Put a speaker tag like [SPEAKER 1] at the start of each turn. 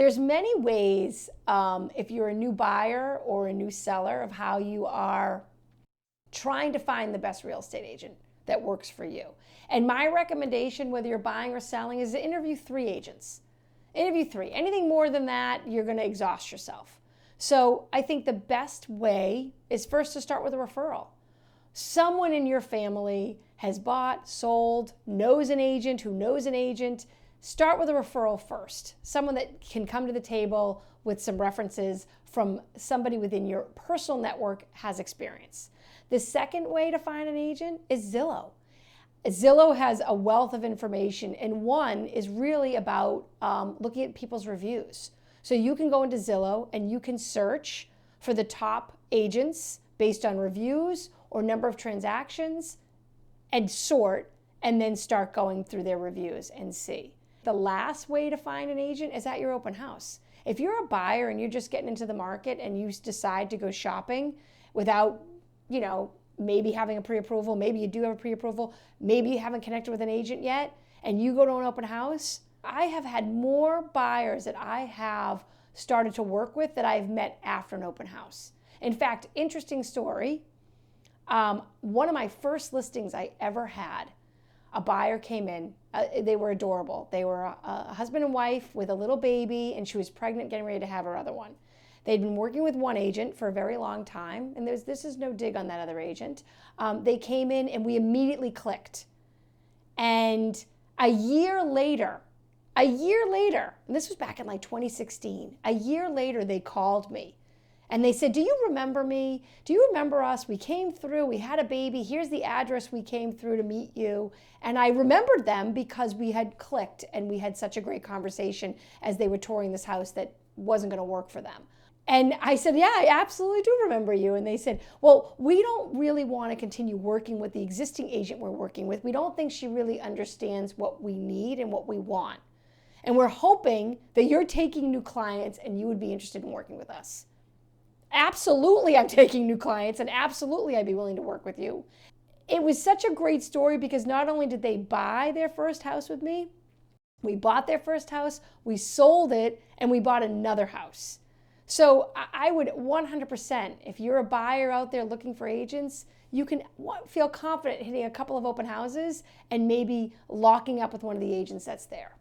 [SPEAKER 1] There's many ways, if you're a new buyer or a new seller, of how you are trying to find the best real estate agent that works for you. And my recommendation, whether you're buying or selling, is to interview 3 agents. Interview 3. Anything more than that, you're going to exhaust yourself. So I think the best way is first to start with a referral. Someone in your family has bought, sold, knows an agent who knows an agent. Start with a referral first. Someone that can come to the table with some references from somebody within your personal network has experience. The second way to find an agent is Zillow. Zillow has a wealth of information, and one is really about looking at people's reviews. So you can go into Zillow and you can search for the top agents based on reviews or number of transactions and sort, and then start going through their reviews and see. The last way to find an agent is at your open house. If you're a buyer and you're just getting into the market and you decide to go shopping without, maybe having a pre-approval, maybe you do have a pre-approval, maybe you haven't connected with an agent yet, and you go to an open house, I have had more buyers that I have started to work with that I've met after an open house. In fact, interesting story, one of my first listings I ever had, a buyer came in. They were adorable. They were a husband and wife with a little baby, and she was pregnant, getting ready to have her other one. They'd been working with one agent for a very long time, and this is no dig on that other agent. They came in, and we immediately clicked. And a year later, and this was back in like 2016, a year later they called me. And they said, do you remember me? Do you remember us? We came through, we had a baby, here's the address we came through to meet you. And I remembered them because we had clicked and we had such a great conversation as they were touring this house that wasn't gonna work for them. And I said, yeah, I absolutely do remember you. And they said, well, we don't really want to continue working with the existing agent we're working with. We don't think she really understands what we need and what we want. And we're hoping that you're taking new clients and you would be interested in working with us. Absolutely, I'm taking new clients, and absolutely I'd be willing to work with you. It was such a great story because not only did they buy their first house with me, we bought their first house, we sold it, and we bought another house. So I would 100%, if you're a buyer out there looking for agents, you can feel confident hitting a couple of open houses and maybe locking up with one of the agents that's there.